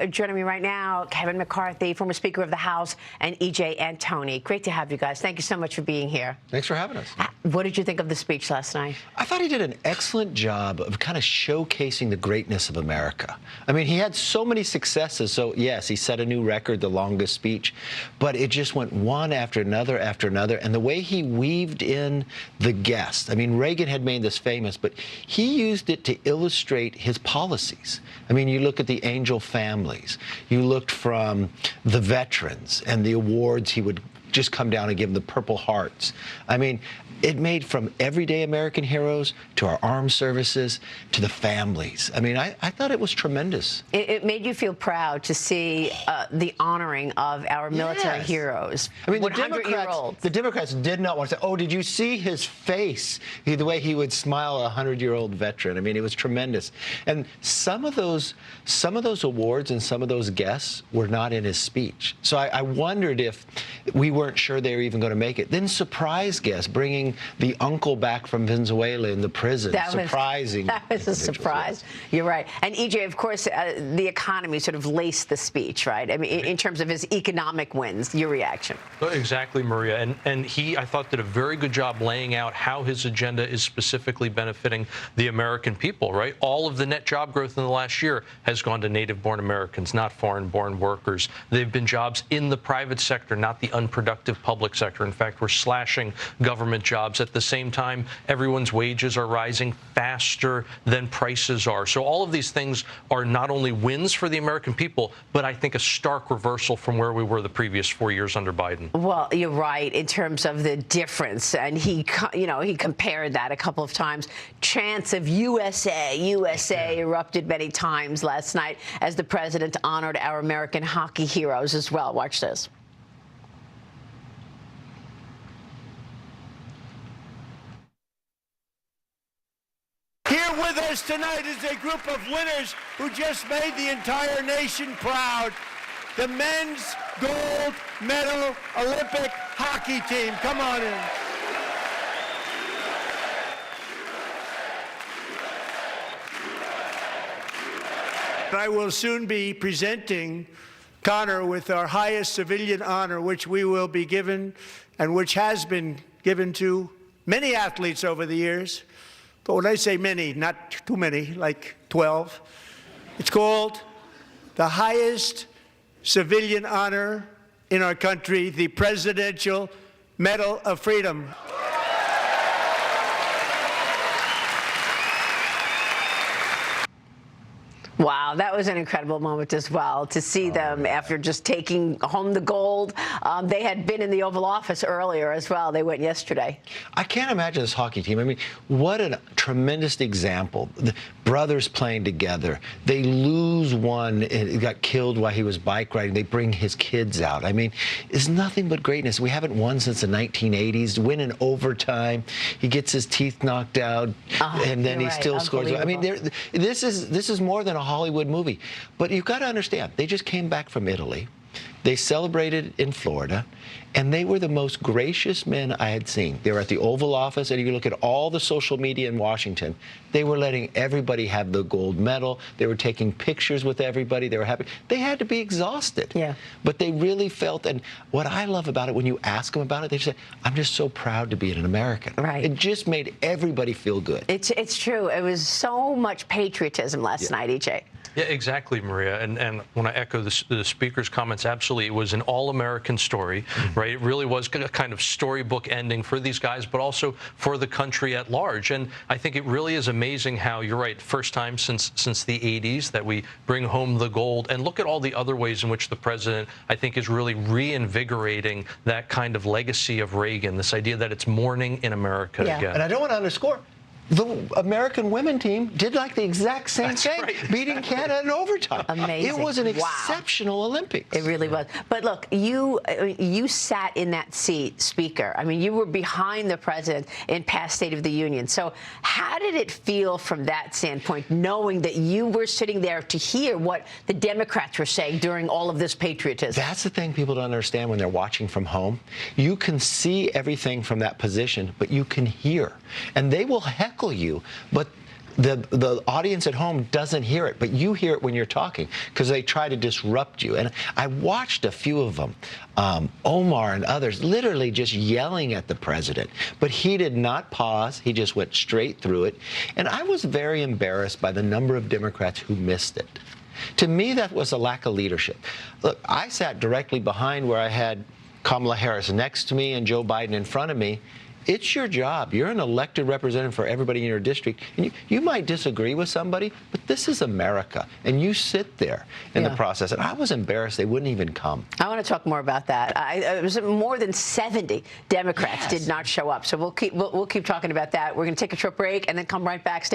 Joining me right now, Kevin McCarthy, former Speaker of the House, and E.J. Antoni. Great to have you guys. Thank you so much for being here. Thanks for having us. What did you think of the speech last night? I thought he did an excellent job of kind of showcasing the greatness of America. I mean, he had so many successes. So, yes, he set a new record, the longest speech, but it just went one after another after another. And the way he weaved in the guests. I mean, Reagan had made this famous, but he used it to illustrate his policies. I mean, you look at the angel families. You looked from the veterans and the awards he would just come down and give them the Purple Hearts. I mean, it made from everyday American heroes to our armed services to the families. I mean, I thought it was tremendous. It made you feel proud to see the honoring of our military heroes. I mean, the Democrats did not want to say, oh, did you see his face? The way he would smile a 100-year-old veteran. I mean, it was tremendous. And some of those awards and some of those guests were not in his speech. So I wondered if we weren't sure they were even going to make it. Then surprise guests, bringing the uncle back from Venezuela in the prison. Surprising. That was a surprise. You're right. And EJ, of course, the economy sort of laced the speech, right? I mean, in terms of his economic wins. Your reaction? Exactly, Maria. And he, I thought, did a very good job laying out how his agenda is specifically benefiting the American people, right? All of the net job growth in the last year has gone to native-born Americans, not foreign-born workers. They've been jobs in the private sector, not the unproductive public sector. In fact, we're slashing government jobs. At the same time, everyone's wages are rising faster than prices are. So all of these things are not only wins for the American people, but I think a stark reversal from where we were the previous 4 years under Biden. Well, you're right in terms of the difference. And he compared that a couple of times. Chants of USA erupted many times last night as the president honored our American hockey heroes as well. Watch this. Here with us tonight is a group of winners who just made the entire nation proud. The men's gold medal Olympic hockey team. Come on in. I will soon be presenting Connor with our highest civilian honor, which we will be given and which has been given to many athletes over the years. But when I say many, not too many, like 12, it's called the highest civilian honor in our country, the Presidential Medal of Freedom. Wow, that was an incredible moment as well, to see them after just taking home the gold. They had been in the Oval Office earlier as well. They went yesterday. I can't imagine this hockey team. I mean, what a tremendous example. The brothers playing together. They lose one, and he got killed while he was bike riding. They bring his kids out. I mean, it's nothing but greatness. We haven't won since the 1980s. Win in overtime. He gets his teeth knocked out, and then he still scores. I mean, this is more than a Hollywood movie. But you've got to understand, they just came back from Italy. They celebrated in Florida, and they were the most gracious men I had seen. They were at the Oval Office, and if you look at all the social media in Washington, they were letting everybody have the gold medal. They were taking pictures with everybody. They were happy. They had to be exhausted. Yeah. But they really felt, and what I love about it, when you ask them about it, they say, I'm just so proud to be an American. Right. It just made everybody feel good. It's true. It was so much patriotism last night, EJ. Yeah, exactly, Maria. And when I echo the speaker's comments, absolutely, it was an all-American story, right? It really was a kind of storybook ending for these guys, but also for the country at large. And I think it really is amazing how, you're right, first time since the 80s that we bring home the gold. And look at all the other ways in which the president, I think, is really reinvigorating that kind of legacy of Reagan, this idea that it's morning in America again. And I don't want to underscore, the American women team did like the exact same thing, beating Canada in overtime. Amazing. It was an exceptional Olympics. It really was. But look, you sat in that seat, Speaker. I mean, you were behind the president in past State of the Union. So how did it feel from that standpoint, knowing that you were sitting there to hear what the Democrats were saying during all of this patriotism? That's the thing people don't understand when they're watching from home. You can see everything from that position, but you can hear. And they will heckle you, but the audience at home doesn't hear it, but you hear it when you're talking because they try to disrupt you. And I watched a few of them, Omar and others, literally just yelling at the president. But he did not pause. He just went straight through it. And I was very embarrassed by the number of Democrats who missed it. To me, that was a lack of leadership. Look, I sat directly behind where I had Kamala Harris next to me and Joe Biden in front of me. It's your job. You're an elected representative for everybody in your district. And you might disagree with somebody, but this is America. And you sit there in the process. And I was embarrassed they wouldn't even come. I want to talk more about that. It was more than 70 Democrats did not show up. So we'll keep talking about that. We're going to take a short break and then come right back. Stay